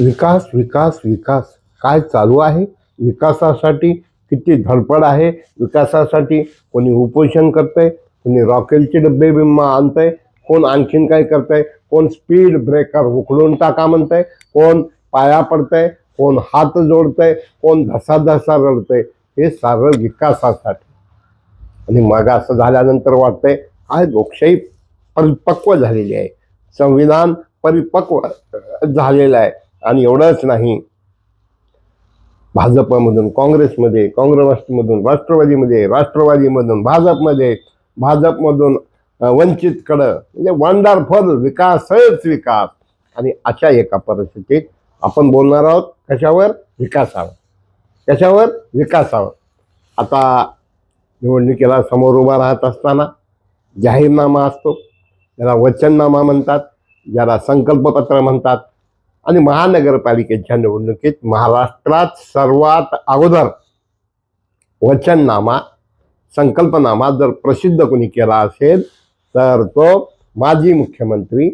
विकास विकास विकास काय चालू आहे? विकासासाठी किती धडपड आहे? विकासासाठी कोणी उपोषण करतंय, कोणी रॉकेलचे डब्बे बिम्मा आणतंय, कोण आणखीन काय करतंय, कोण स्पीड ब्रेकर उखलून टाका म्हणतंय, कोण पाया पडतंय, कोण हात जोडतंय, कोण धसा रडतंय. हे सारं विकासासाठी. आणि मग असं झाल्यानंतर वाटतंय काय लोकशाही परिपक्व झालेली आहे, संविधान परिपक्व झालेलं आहे. आणि एवढंच नाही, भाजपमधून काँग्रेसमध्ये, काँग्रेसमधून राष्ट्रवादीमध्ये, राष्ट्रवादीमधून भाजपमध्ये, भाजपमधून वंचितकडं, म्हणजे वंडरफुल विकासच विकास. आणि अशा एका परिस्थितीत आपण बोलणार आहोत कशावर? विकासावर. कशावर? विकासावर. आता निवडणुकीला समोर उभा राहत असताना जाहीरनामा असतो, त्याला वचननामा म्हणतात, ज्याला संकल्पपत्र म्हणतात. आणि महानगरपालिकेच्या निवडणुकीत महाराष्ट्रात सर्वात अगोदर वचननामा, संकल्पनामा जर प्रसिद्ध कोणी केला असेल तर तो माजी मुख्यमंत्री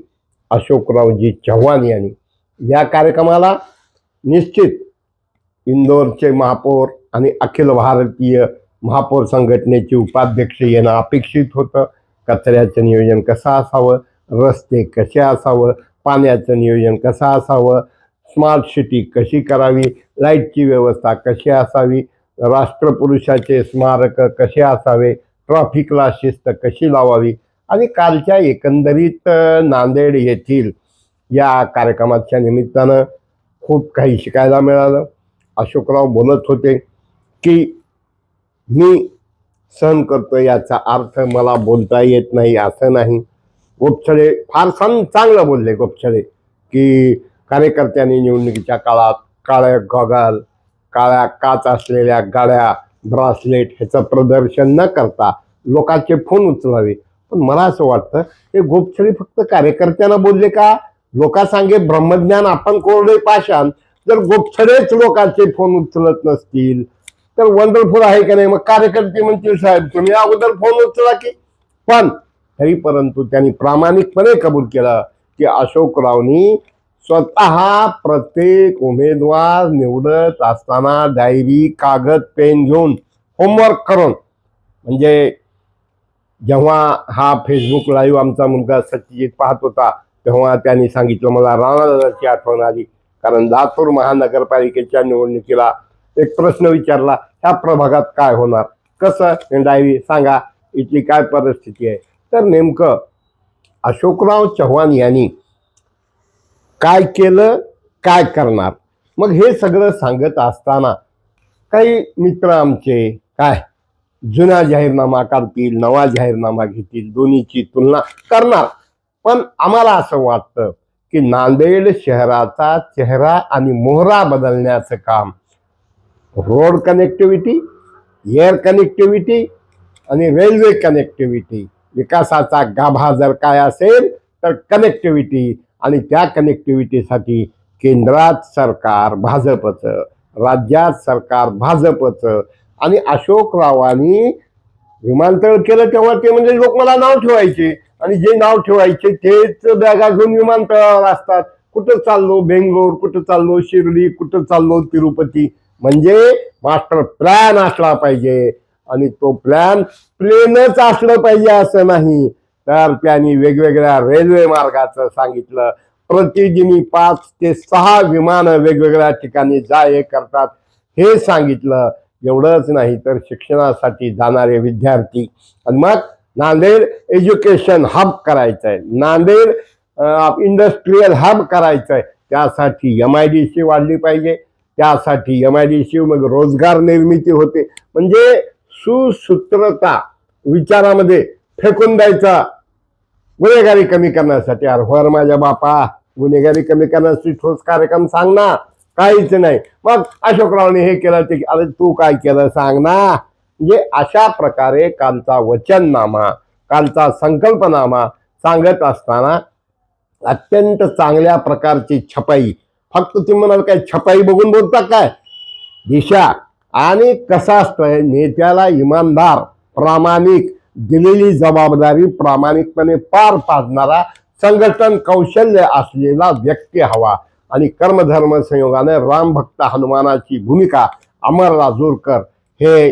अशोकरावजी चव्हाण यांनी. या कार्यक्रमाला निश्चित इंदोरचे महापौर आणि अखिल भारतीय महापौर संघटनेचे उपाध्यक्ष येणं अपेक्षित होतं. कचऱ्याचं नियोजन कसं असावं, रस्ते कसे असावं, पाण्याचं नियोजन कसं असावं, स्मार्ट सिटी कशी करावी, लाईटची व्यवस्था कशी असावी, राष्ट्रपुरुषाचे स्मारक कसे असावे, ट्रॅफिकला शिस्त कशी लावावी. आणि कालच्या एकंदरीत नांदेड येथील या कार्यक्रमाच्या निमित्तानं खूप काही शिकायला मिळालं. अशोकराव बोलत होते की मी सहन करतो याचा अर्थ मला बोलता येत नाही असं नाही. गोपछडे फार चांगलं बोलले गोपछडे की कार्यकर्त्यांनी निवडणुकीच्या काळात काळ्या गॉगल, काळ्या काच असलेल्या गाड्या, ब्रासलेट ह्याचं प्रदर्शन न करता लोकांचे फोन उचलावे. पण मला असं वाटतं हे गोपछडे फक्त कार्यकर्त्यांना बोलले का? लोकांसांगे ब्रह्मज्ञान आपण कोरडे पाषाण. जर गोपछडेच लोकांचे फोन उचलत नसतील तर वंडरफुल आहे का नाही? मग कार्यकर्ते म्हणतील साहेब तुम्ही अगोदर फोन उचला की. पण तरी परंतु त्यांनी प्रामाणिकपणे कबूल केलं की अशोकरावनी स्वतः प्रत्येक उमेदवार निवडत असताना डायरी, कागद, पेन घेऊन होमवर्क करून, म्हणजे जेव्हा हा फेसबुक लाईव्ह आमचा मुलगा सत्यजित पाहत होता तेव्हा त्यांनी सांगितलं मला राणादादाची आठवण आली. कारण लातूर महानगरपालिकेच्या निवडणुकीला एक प्रश्न विचारला, ह्या प्रभागात काय होणार, कसं डायरी सांगा, इथली काय परिस्थिती आहे. तर नेमकं अशोकराव चव्हाण यांनी काय केलं, काय करणार, मग हे सगळं सांगत असताना काही मित्र आमचे काय जुना जाहीरनामा काढतील, नवा जाहीरनामा घेतील, दोन्हीची तुलना करणार. पण आम्हाला असं वाटतं की नांदेड शहराचा चेहरा आणि मोहरा बदलण्याचं काम रोड कनेक्टिव्हिटी, एअर कनेक्टिव्हिटी आणि रेल्वे कनेक्टिव्हिटी, विकासाचा गाभा जर काय असेल तर कनेक्टिव्हिटी. आणि त्या कनेक्टिव्हिटीसाठी केंद्रात सरकार भाजपचं, राज्यात सरकार भाजपचं. आणि अशोकरावांनी विमानतळ केलं तेव्हा ते म्हणजे लोक मला नाव ठेवायचे आणि जे नाव ठेवायचे तेच बॅगा घेऊन विमानतळावर असतात. कुठं चाललो बेंगलोर, कुठं चाललो शिर्डी, कुठं चाललो तिरुपती. म्हणजे मास्टर प्लॅन असला पाहिजे आणि तो प्लॅन प्लेनच असलं पाहिजे असं नाही. तर त्यांनी वेगवेगळ्या रेल्वे मार्गाचं सांगितलं. प्रतिदिनी 5 ते 6 विमानं वेगवेगळ्या ठिकाणी जाय करतात हे सांगितलं. एवढंच नाही तर शिक्षणासाठी जाणारे विद्यार्थी, आणि मग नांदेड एज्युकेशन हब करायचं आहे, नांदेड इंडस्ट्रीयल हब करायचं आहे. त्यासाठी MIDC वाढली पाहिजे, त्यासाठी MIDC मग रोजगार निर्मिती होते. म्हणजे सुसूत्रता विचारामध्ये फेकून द्यायचा गुन्हेगारी कमी करण्यासाठी. अरे वर माझ्या बापा, गुन्हेगारी कमी करण्यासाठी ठोस कार्यक्रम सांग ना. काहीच नाही. मग अशोकरावने हे केलं ते, अरे तू काय केलं सांग ना. म्हणजे अशा प्रकारे कालचा वचननामा, कालचा संकल्पनामा सांगत असताना अत्यंत चांगल्या प्रकारची छपाई. फक्त तुम्ही म्हणाल काय छपाई बघून बोलता काय? दिशा आणि कसं असतंय, नेत्याला इमानदार, प्रामाणिक, दिलेली जबाबदारी प्रामाणिकपणे पार पाडणारा, संघटन कौशल्य असलेला व्यक्ती हवा. आणि कर्मधर्म संयोगाने रामभक्त हनुमानाची भूमिका अमर राजूरकर हे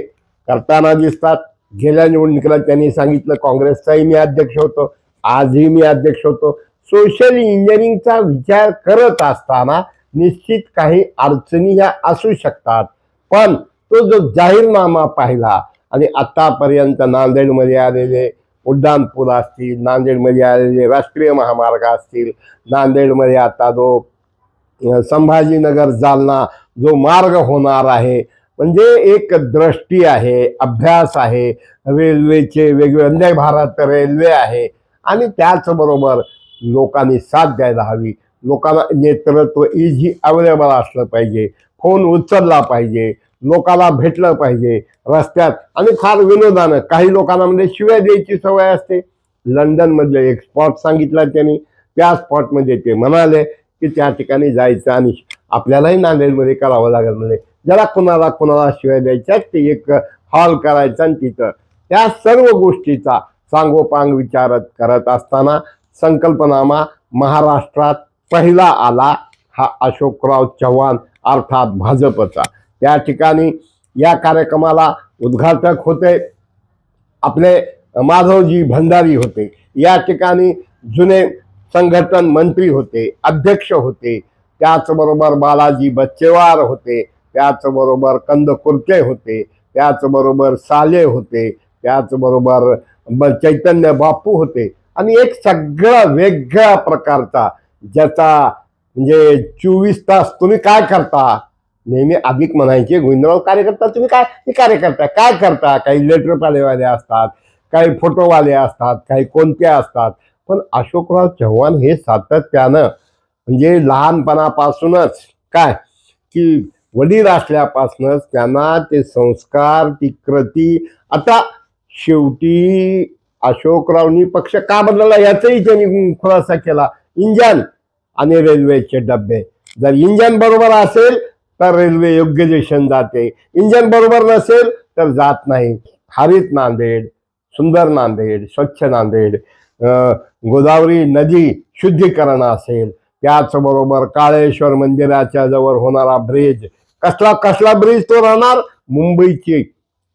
करताना दिसतात. गेल्या निवडणुकीला त्यांनी सांगितलं काँग्रेसचाही मी अध्यक्ष होतो, आजही मी अध्यक्ष होतो. सोशल इंजिनिअरिंगचा विचार करत असताना निश्चित काही अडचणी ह्या असू शकतात, पण तो जो जाहीरनामा पाहिला आणि आतापर्यंत नांदेडमध्ये आलेले उड्डाण पूल असतील, नांदेडमध्ये आलेले राष्ट्रीय महामार्ग असतील, नांदेडमध्ये आता जो संभाजीनगर जालना जो मार्ग होणार आहे, म्हणजे एक दृष्टी आहे, अभ्यास आहे, रेल्वेचे वेगवेगळे वंदे भारत रेल्वे आहे आणि त्याचबरोबर लोकांनी साथ द्यायला हवी. लोकांना नेतृत्व इझी अवेलेबल असलं पाहिजे, फोन उचलला पाहिजे, लोकांना भेटलं पाहिजे रस्त्यात. आणि फार विनोदानं काही लोकांना म्हणजे शिव्या द्यायची सवय असते. लंडन मधले एक स्पॉट सांगितला त्यांनी, त्या स्पॉटमध्ये ते म्हणाले की त्या ठिकाणी जायचं आणि आपल्यालाही नांदेडमध्ये करावं लागेल. म्हणजे ज्याला कुणाला शिवाय द्यायच्या ते एक हॉल करायचा आणि तिथं त्या सर्व गोष्टीचा सांगोपांग विचार करत असताना संकल्पनामा महाराष्ट्रात पहिला आला हा अशोकराव चव्हाण अर्थात भाजपचा. त्या ठिकाणी या कार्यक्रमाला उद्घाटक होते आपले माधवजी भंडारी होते, या ठिकाणी जुने संघटन मंत्री होते, अध्यक्ष होते, त्याचबरोबर बालाजी बच्चेवार होते, त्याचबरोबर कंदकुर्ते होते, त्याचबरोबर साले होते, त्याचबरोबर चैतन्य बापू होते आणि एक सगळा वेगळ्या प्रकारचा ज्याचा म्हणजे 24 तास तुम्ही काय करता नेहमी अधिक म्हणायचे गोविंदराव कार्यकर्ता तुम्ही काय कार्यकर्ता काय करता. काही लेटरपालेवाले असतात, काही फोटोवाले असतात, काही कोणते असतात, पण अशोकराव चव्हाण हे सातत्यानं म्हणजे लहानपणापासूनच काय की वडील असल्यापासूनच त्यांना ते संस्कार ती कृती. आता शेवटी अशोकरावनी पक्ष का बदलला याचाही त्यांनी खुलासा केला. इंजन आणि रेल्वेचे डबे, जर इंजन बरोबर असेल तर रेल्वे योग्य दिशेने जाते, इंजन बरोबर नसेल तर जात नाही. हरित नांदेड, सुंदर नांदेड, स्वच्छ नांदेड, गोदावरी नदी शुद्धीकरण असेल, त्याचबरोबर काळेश्वर मंदिराच्या जवळ होणारा ब्रिज, कसला ब्रिज तो राहणार, मुंबईची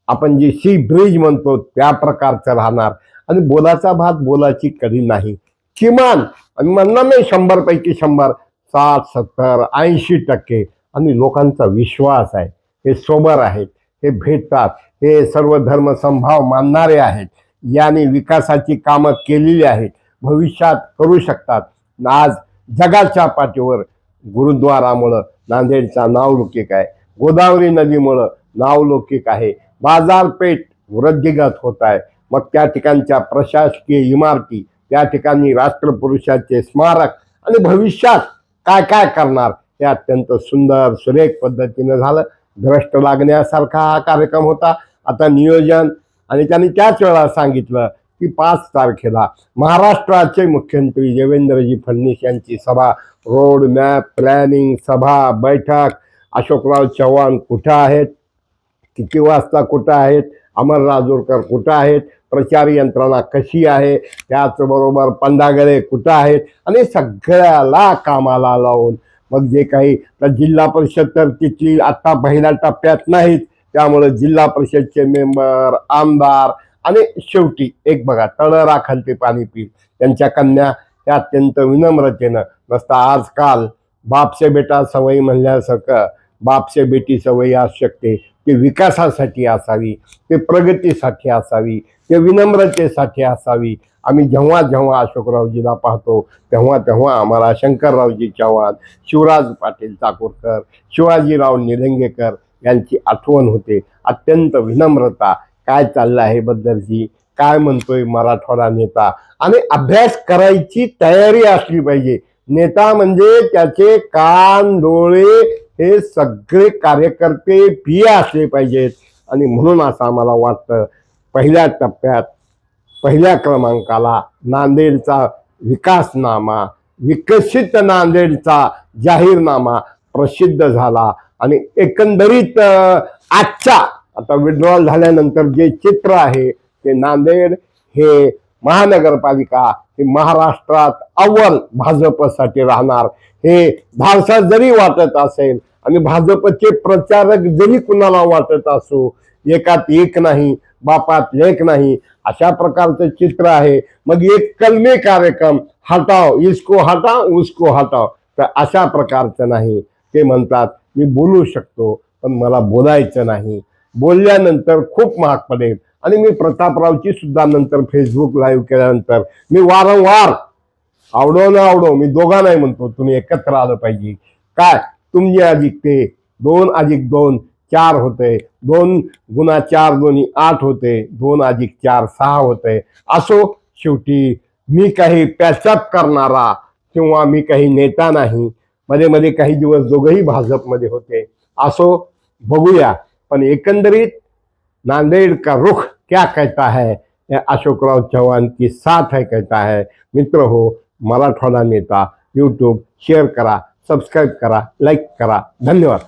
आपण जी सी ब्रिज म्हणतो त्या प्रकारचं राहणार. आणि बोलाचा भात बोलाची कधी नाही. किमान आणि म्हणणार नाही 100 पैकी 100, 60, 70, 80% आणि लोकांचा विश्वास आहे. हे सोबर आहेत, हे भेटतात, हे सर्व धर्म समभाव मानणारे आहेत, यांनी विकासाची कामं केलेली आहेत, भविष्यात करू शकतात. आज जगाच्या पाठीवर गुरुद्वारामुळं नांदेडचा नावलौकिक आहे, गोदावरी नदीमुळं नावलौकिक आहे, बाजारपेठ वृद्धिगत होत आहे. मग त्या ठिकाणच्या प्रशासकीय इमारती, त्या ठिकाणी राष्ट्रपुरुषाचे स्मारक आणि भविष्यात काय काय करणार हे अत्यंत सुंदर सुरेख पद्धतीनं झालं. द्रष्ट लागण्यासारखा हा कार्यक्रम होता. आता नियोजन आणि त्यांनी त्याच वेळा सांगितलं की 5 तारखेला महाराष्ट्राचे मुख्यमंत्री देवेंद्रजी फडणवीस यांची सभा, रोड मॅप प्लॅनिंग सभा बैठक, अशोकराव चव्हाण कुठं आहेत, किती वाजता कुठं आहेत, अमर राजूरकर कुठं आहेत, प्रचार यंत्रणा कशी आहे, त्याचबरोबर पंडागळे कुठं आहेत आणि सगळ्याला कामाला लावून मग जे काही जिल्हा परिषद तर तिथली आता पहिल्या टप्प्यात नाहीत, त्यामुळे जिल्हा परिषदचे मेंबर, आमदार आणि शेवटी एक बघा तळराखालते पाणी पील त्यांच्या कन्या त्या अत्यंत विनम्रतेनं नसता आजकाल बापसे बेटा सवयी म्हणल्यासारखं बापसे बेटी सवयी असू शकते, ते विकासासाठी असावी, ते प्रगतीसाठी असावी, ते विनम्रतेसाठी असावी. आम्ही जेव्हा जेव्हा अशोकरावजीला पाहतो तेव्हा आम्हाला शंकररावजी चव्हाण, शिवराज पाटील चाकूरकर, शिवाजीराव निलंगेकर यांची आठवण होते. अत्यंत विनम्रता, काय चाललं आहे बद्दलची, काय म्हणतोय मराठवाडा नेता आणि अभ्यास करायची तयारी असली पाहिजे. नेता म्हणजे त्याचे कान डोळे हे सगळे कार्यकर्ते पिये असले पाहिजेत. आणि म्हणून असं आम्हाला वाटतं पहिल्या टप्प्यात पहिल्या क्रमांकाला नांदेडचा विकासनामा, विकसित नांदेडचा जाहीरनामा प्रसिद्ध झाला. आणि एकंदरीत आजच्या आता विड्रॉल झाल्यानंतर जे चित्र आहे ते नांदेड हे महानगरपालिका हे महाराष्ट्रात अव्वल भाजपसाठी राहणार हे धाडसा जरी वाटत असेल आणि भाजपचे प्रचारक जरी कुणाला वाटत असो, एकात एक नाही बापात लेख नाही अशा प्रकारचं चित्र आहे। मग एक कलमी कार्यक्रम हटाव, इसको हटाव उसको हटाव, तर अशा प्रकारचं नाही। ते म्हणतात मी बोलू शकतो पण मला बोलायचं नाही, बोलल्यानंतर खूप महाग पडेल। आणि मी प्रतापरावची सुद्धा नंतर फेसबुक लाईव्ह केल्यानंतर मी वारंवार आवडो ना आवडो मी दोघा नाही म्हणतो, तुम्ही एकत्र आलं पाहिजे। काय तुमचे अधिक ते 2 अधिक 2 4 होते, 2 गुणा 4 दोन्ही 8 होते, 2 अधिक 4 6 होते। असो, शेवटी मी काही पॅचअप करणारा किंवा मी काही नेता नाही। मध्ये मध्ये काही दिवस दोघंही भाजपमध्ये होते। असो, बघूया। पण एकंदरीत नांदेड़ का रुख क्या कहता है, अशोकराव चव्हाण की साथ है कहता है। मित्र हो, मराठवाडा नेता यूट्यूब शेअर करा, सबस्क्राईब करा, लाईक करा। धन्यवाद।